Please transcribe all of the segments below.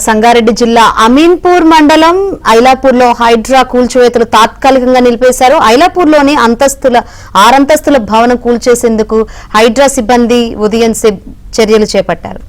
సంగారెడ్డి జిల్లా అమీన్పూర్ మండలం ఐలాపూర్లో హైడ్రా కూల్చివేతలు తాత్కాలికంగా నిలిపేశారు. ఐలాపూర్లోని ఆరంతస్తుల భవనం కూల్చేసేందుకు హైడ్రా సిబ్బంది ఉదయం చర్యలు చేపట్టారు.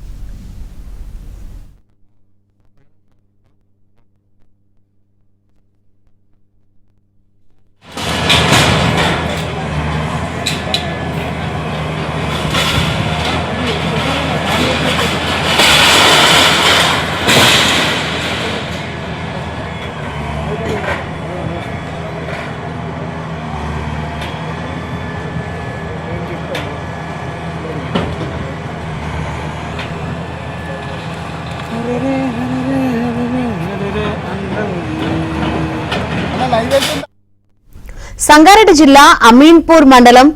సంగారెడ్డి జిల్లా అమీన్పూర్ మండలం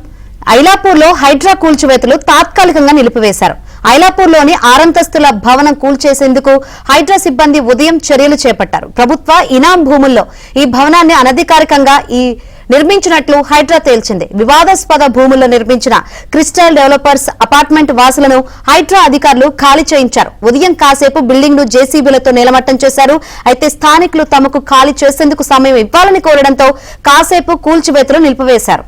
ఐలాపూర్లో హైడ్రా కూల్చివేతలు తాత్కాలికంగా నిలిపివేశారు. ఐలాపూర్లోని ఆరంతస్తుల భవనం కూల్చేసేందుకు హైడ్రా సిబ్బంది ఉదయం చర్యలు చేపట్టారు. ప్రభుత్వ ఇనాం భూముల్లో ఈ భవనాన్ని అనధికారికంగా నిర్మించినట్లు హైడ్రా తేల్చింది. వివాదాస్పద భూముల్లో నిర్మించిన క్రిస్టల్ డెవలపర్స్ అపార్ట్మెంట్ వాసులను హైడ్రా అధికారులు ఖాళీ చేయించారు. ఉదయం కాసేపు బిల్డింగ్ ను జేసీబీలతో నేలమట్టం చేశారు. అయితే స్థానికులు తమకు ఖాళీ చేసేందుకు సమయం ఇవ్వాలని కోరడంతో కాసేపు కూల్చివేతలు నిలిపివేశారు.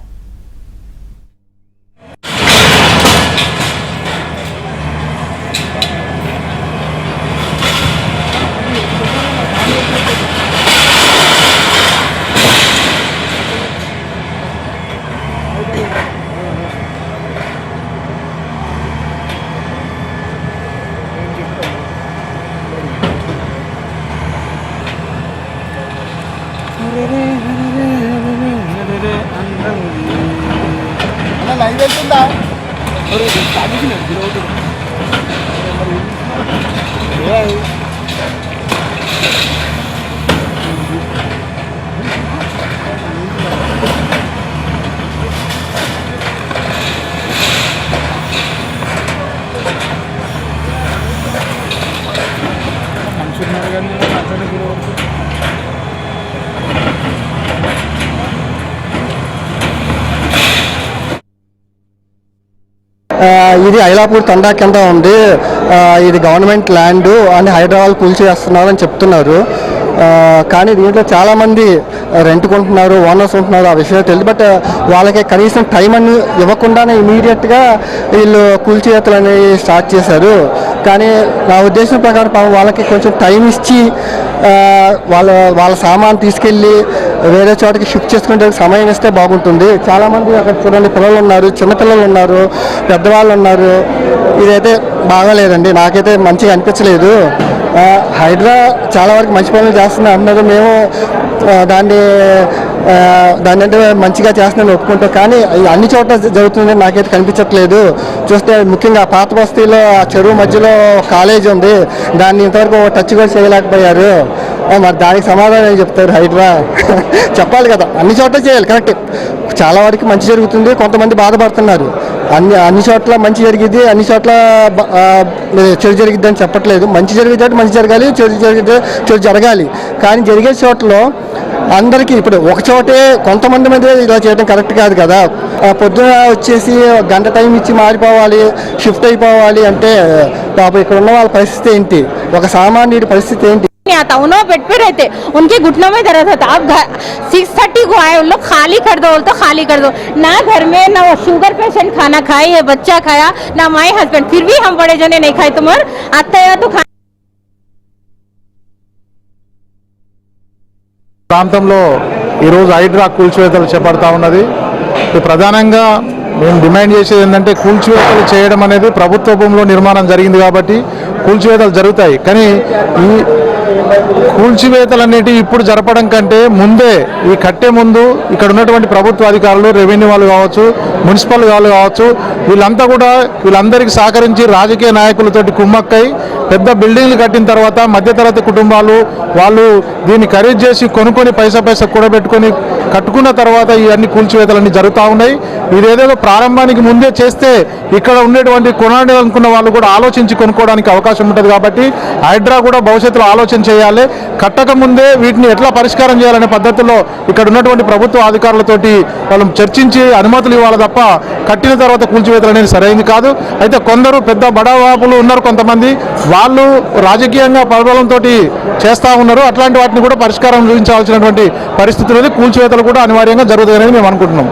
లైవ్ వెళ్తుందా మనుషున్నారు కానీ అట్లనే గురవుతుంది. ఇది ఐలాపూర్ తండా కింద ఉంది. ఇది గవర్నమెంట్ ల్యాండ్ అని హైదరాబాద్ కూల్చేస్తున్నారు అని చెప్తున్నారు. కానీ దీంట్లో చాలామంది రెంట్ కొంటున్నారు, ఓనర్స్ ఉంటున్నారు. ఆ విషయం తెలియదు. బట్ వాళ్ళకి కనీసం టైం అని ఇవ్వకుండానే ఇమీడియట్గా వీళ్ళు కూల్చేతలు అనేవి స్టార్ట్ చేశారు. కానీ నా ఉద్దేశం ప్రకారం వాళ్ళకి కొంచెం టైం ఇచ్చి వాళ్ళ సామాన్ తీసుకెళ్ళి వేరే చోటకి షిఫ్ట్ చేసుకునే సమయం ఇస్తే బాగుంటుంది. చాలామంది అక్కడ చూడండి, పిల్లలు ఉన్నారు, చిన్నపిల్లలు ఉన్నారు, పెద్దవాళ్ళు ఉన్నారు. ఇదైతే బాగాలేదండి, నాకైతే మంచిగా అనిపించలేదు. హైడ్రా చాలా వరకు మంచి పనులు చేస్తున్నా అన్నారు. మేము దాన్ని అంటే మంచిగా చేస్తున్నాను ఒప్పుకుంటాం. కానీ అన్ని చోట్ల జరుగుతుందని నాకైతే కనిపించట్లేదు. చూస్తే ముఖ్యంగా పాత బస్తీలో ఆ చెరువు మధ్యలో కాలేజ్ ఉంది, దాన్ని ఇంతవరకు టచ్ కూడా చేయలేకపోయారు. మరి దానికి సమాధానం ఏం చెప్తారు హైడ్రా? చెప్పాలి కదా, అన్ని చోట్ల చేయాలి. కరెక్ట్, చాలా వరకు మంచి జరుగుతుంది, కొంతమంది బాధపడుతున్నారు. అన్ని చోట్ల మంచి జరిగింది, అన్ని చోట్ల చెడు జరిగిద్ది అని చెప్పట్లేదు. మంచి జరిగితే మంచి జరగాలి, చెడు జరిగితే చెడు జరగాలి. కానీ జరిగే చోట్ల అందరికీ ఇప్పుడు ఒక చోటే కొంతమంది మీద ఇలా చేయడం కరెక్ట్ కాదు కదా. పొద్దున వచ్చేసి గంట టైం ఇచ్చి మారిపోవాలి, షిఫ్ట్ అయిపోవాలి అంటే పాపం ఇక్కడ ఉన్న వాళ్ళ పరిస్థితి ఏంటి, ఒక సామాన్యుడి పరిస్థితి ఏంటి? आता उन्होंने बेड पे रहते, उनके घुटनों में दर्द होता. अब 6:30 को आए, उन लोग खाली कर दो, तो खाली कर दो. ना घर में ना वो शुगर पेशेंट खाना खाए, ये बच्चा खाया, ना माई हस्बैंड, फिर भी हम बड़े जने नहीं खाए. तुम्हार आता है तो ప్రాంతంలో ఈరోజు హైడ్రా కూల్చివేతలు చేపడతా ఉన్నది. ప్రధానంగా మేము డిమాండ్ చేసేది ఏంటంటే, కూల్చివేతలు చేయడం అనేది ప్రభుత్వ భూమిలో నిర్మాణం జరిగింది కాబట్టి కూల్చివేతలు జరుగుతాయి. కానీ ఈ కూల్చివేతలు అనేటివి ఇప్పుడు జరపడం కంటే ముందే, ఈ కట్టే ముందు ఇక్కడ ఉన్నటువంటి ప్రభుత్వ అధికారులు, రెవెన్యూ వాళ్ళు కావచ్చు, మున్సిపల్ వాళ్ళు కావచ్చు, వీళ్ళందరికీ సహకరించి రాజకీయ నాయకులతోటి కుమ్మక్కై పెద్ద బిల్డింగ్లు కట్టిన తర్వాత మధ్యతరగతి కుటుంబాలు వాళ్ళు దీన్ని ఖరీదు చేసి కొనుక్కొని పైసా కూడబెట్టుకొని కట్టుకున్న తర్వాత ఇవన్నీ కూల్చివేతలన్నీ జరుగుతూ ఉన్నాయి. ఇదేదో ప్రారంభానికి ముందే చేస్తే ఇక్కడ ఉండేటువంటి కొనాలనుకున్న వాళ్ళు కూడా ఆలోచించి కొనుక్కోవడానికి అవకాశం ఉంటుంది. కాబట్టి హైడ్రా కూడా భవిష్యత్తులో ఆలోచన చేయాలి. కట్టక ముందే వీటిని ఎట్లా పరిష్కారం చేయాలనే పద్ధతిలో ఇక్కడ ఉన్నటువంటి ప్రభుత్వ అధికారులతోటి వాళ్ళు చర్చించి అనుమతులు ఇవ్వాలి తప్ప కట్టిన తర్వాత కూల్చివేతలు అనేది సరైనది కాదు. అయితే కొందరు పెద్ద బడాబాబులు ఉన్నారు, కొంతమంది వాళ్ళు రాజకీయంగా ప్రబలంతో చేస్తూ ఉన్నారు. అట్లాంటి వాటిని కూడా పరిష్కారం చూపించాల్సినటువంటి పరిస్థితులు కూల్చివేతలు కూడా అనివార్యంగా జరుగుతాయని మేము అనుకుంటున్నాం.